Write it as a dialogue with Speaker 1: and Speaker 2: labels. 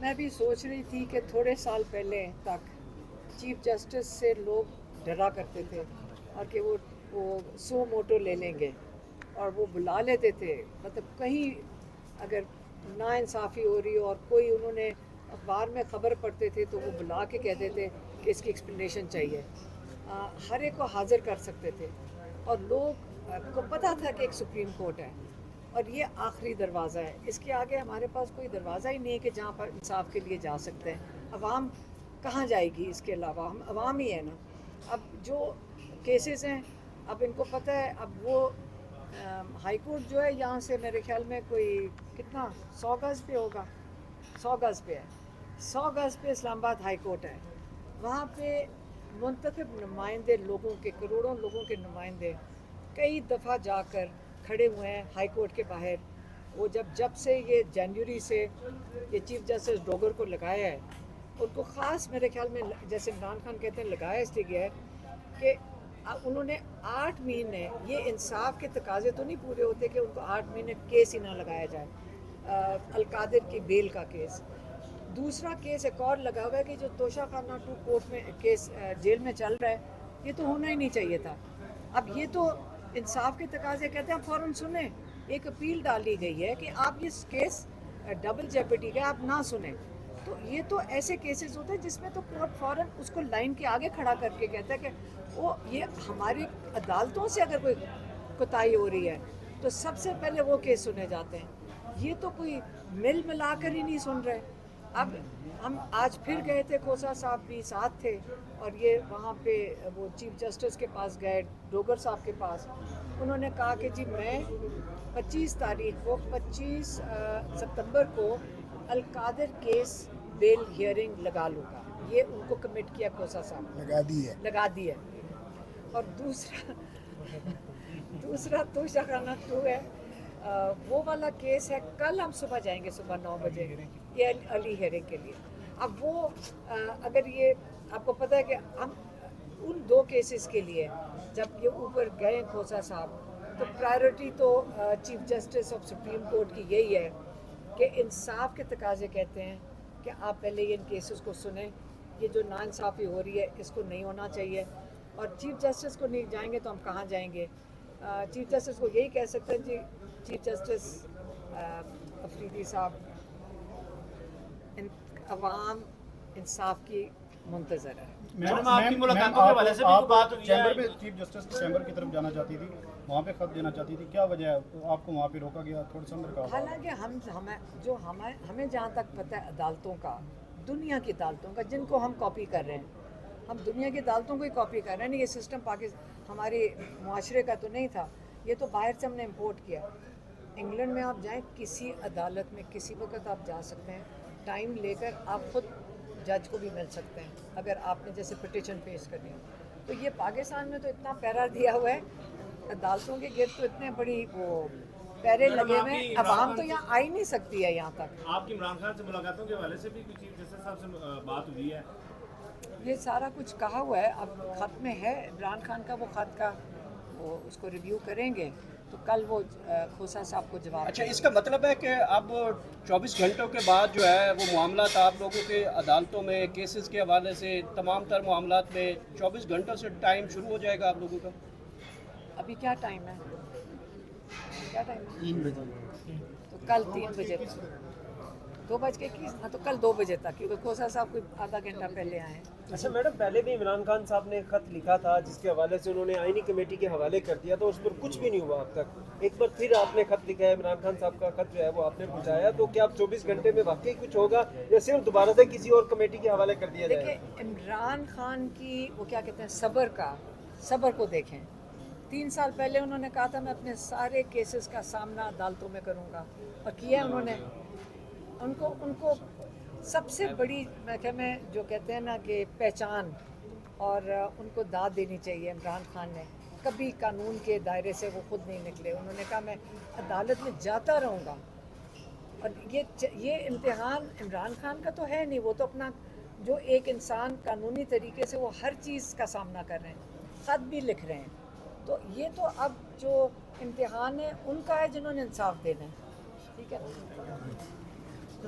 Speaker 1: मैं भी सोच रही थी कि थोड़े साल पहले तक चीफ जस्टिस से लोग डरा करते थे और कि वो सो मोटो ले लेंगे और वो बुला लेते थे, मतलब कहीं अगर नाइंसाफ़ी हो रही हो और कोई उन्होंने अखबार में ख़बर पढ़ते थे तो वो बुला के कहते थे कि इसकी एक्सप्लेनेशन चाहिए। हर एक को हाज़िर कर सकते थे और लोग को पता था कि एक सुप्रीम कोर्ट है और ये आखिरी दरवाज़ा है, इसके आगे हमारे पास कोई दरवाज़ा ही नहीं है कि जहाँ पर इंसाफ के लिए जा सकते हैं। अवाम कहाँ जाएगी इसके अलावा, हम अवाम ही है ना। अब जो केसेस हैं, अब इनको पता है, अब वो हाई कोर्ट जो है यहाँ से मेरे ख्याल में कोई कितना 100 गज़ पे होगा, 100 गज़ पे है, 100 गज़ पे इस्लामाबाद हाई कोर्ट है। वहाँ पे मुंतखब नुमाइंदे लोगों के, करोड़ों लोगों के नुमाइंदे कई दफ़ा जाकर खड़े हुए हैं हाई कोर्ट के बाहर। वो जब से ये जनवरी से ये चीफ जस्टिस डोगर को लगाया है, उनको ख़ास मेरे ख्याल में, जैसे इमरान खान कहते हैं, लगाया इसलिए गया है कि उन्होंने 8 महीने, ये इंसाफ के तकाजे तो नहीं पूरे होते कि उनको 8 महीने केस ही ना लगाया जाए। अलकादिर की बेल का केस, दूसरा केस एक और लगा हुआ है कि जो तोशा खाना 2 कोर्ट में केस जेल में चल रहा है, ये तो होना ही नहीं चाहिए था। अब ये तो इंसाफ के तकाजे कहते हैं फ़ौरन सुने। एक अपील डाली गई है कि आप ये केस डबल जेपटी का आप ना सुने, तो ये तो ऐसे केसेस होते हैं जिसमें तो कोर्ट फ़ौरन उसको लाइन के आगे खड़ा करके कहता है कि वो ये हमारी अदालतों से अगर कोई कोताही हो रही है तो सबसे पहले वो केस सुने जाते हैं। ये तो कोई मिल मिलाकर ही नहीं सुन रहे। अब हम आज फिर गए थे, खोसा साहब भी साथ थे और ये वहाँ पे वो चीफ जस्टिस के पास गए, डोगर साहब के पास। उन्होंने कहा कि जी मैं 25 तारीख को 25 सितंबर को अलकादिर केस बेल हियरिंग लगा लूँगा। ये उनको कमिट किया खोसा साहब, लगा दी है। और दूसरा तो शाखाना 2 है, वो वाला केस है, कल हम सुबह जाएंगे, सुबह 9 बजे ये अली हेयरिंग के लिए। अब वो अगर ये आपको पता है कि हम उन 2 केसेस के लिए जब ये ऊपर गए खोसा साहब, तो प्रायोरिटी तो chief justice of supreme court की यही है कि इंसाफ के तकाजे कहते हैं कि आप पहले ये इन केसेस को सुने, ये जो नाइंसाफ़ी हो रही है इसको नहीं होना चाहिए। और चीफ जस्टिस को नहीं जाएंगे तो हम कहाँ जाएंगे। चीफ जस्टिस को यही कह सकते हैं, जी चीफ जस्टिस अफरीदी साहब, अवाम इंसाफ की मुंतज़र है।
Speaker 2: मैडम आपकी मुलाकातों के हवाले से भी कोई बात हुई है?
Speaker 3: चैम्बर पे चीफ जस्टिस चैम्बर की तरफ जाना चाहती थी, वहाँ पे खत देना चाहती थी, क्या वजह है आपको वहाँ पे रोका गया? थोड़ा सा अंदर का।
Speaker 1: हालांकि हमें जहाँ तक पता है अदालतों का, दुनिया की अदालतों का, जिनको हम कॉपी कर रहे हैं, हम दुनिया की अदालतों को ही कॉपी कर रहे हैं। ये सिस्टम पाकिस्तान हमारे मुआशरे का तो नहीं था, ये तो बाहर से हमने इम्पोर्ट किया। इंग्लैंड में आप जाएँ, किसी अदालत में किसी वक्त आप जा सकते हैं, टाइम लेकर आप खुद जज को भी मिल सकते हैं अगर आपने जैसे पिटीशन पेश करनी हो। तो ये पाकिस्तान में तो इतना पैरा दिया हुआ है, अदालतों के गिर्द तो इतने बड़ी वो पैरे लगे हुए हैं, अवाम तो यहाँ आ ही नहीं सकती है यहाँ तक।
Speaker 2: आपकी इमरान खान से मुलाकातों के हवाले से भी कुछ चीफ जस्टिस साहब से बात हुई है?
Speaker 1: ये सारा कुछ कहा हुआ है, अब ख़त में है इमरान खान का, वो ख़त का वो उसको रिव्यू करेंगे तो कल वो खोसा साहब को जवाब।
Speaker 4: अच्छा, इसका मतलब है कि अब 24 घंटों के बाद जो है वो मामला आप लोगों के अदालतों में केसेस के हवाले से तमाम तर मामलात में 24 घंटों से टाइम शुरू हो जाएगा आप लोगों का?
Speaker 1: अभी क्या टाइम है, क्या टाइम है?
Speaker 4: 3 बजे।
Speaker 1: तो कल 3 बजे तक, 2 बज के की, हाँ तो कल 2 बजे तक, क्योंकि खोसा साहब कोई आधा घंटा पहले आए हैं।
Speaker 5: अच्छा मैडम, पहले भी इमरान खान साहब ने खत लिखा था जिसके हवाले से उन्होंने आईनी कमेटी के हवाले कर दिया, तो उस पर कुछ भी नहीं हुआ अब तक। एक बार फिर आपने खत लिखा है, इमरान खान साहब का खत जो है वो आपने पहुंचाया, तो क्या आप 24 घंटे में वाकई कुछ होगा या सिर्फ दोबारा से किसी और कमेटी के हवाले कर दिया जाएगा?
Speaker 1: देखिए, इमरान खान की वो क्या कहते हैं, सब्र को देखें। 3 साल पहले उन्होंने कहा था मैं अपने सारे केसेस का सामना अदालतों में करूँगा, और किया उन्होंने। उनको सबसे बड़ी मैं जो कहते हैं ना कि पहचान और उनको दाद देनी चाहिए। इमरान खान ने कभी कानून के दायरे से वो खुद नहीं निकले, उन्होंने कहा मैं अदालत में जाता रहूँगा। और ये इम्तिहान इमरान खान का तो है नहीं, वो तो अपना जो एक इंसान कानूनी तरीके से वो हर चीज़ का सामना कर रहे हैं, ख़त भी लिख रहे हैं। तो ये तो अब जो इम्तिहान है उनका है जिन्होंने इंसाफ देना है, ठीक है।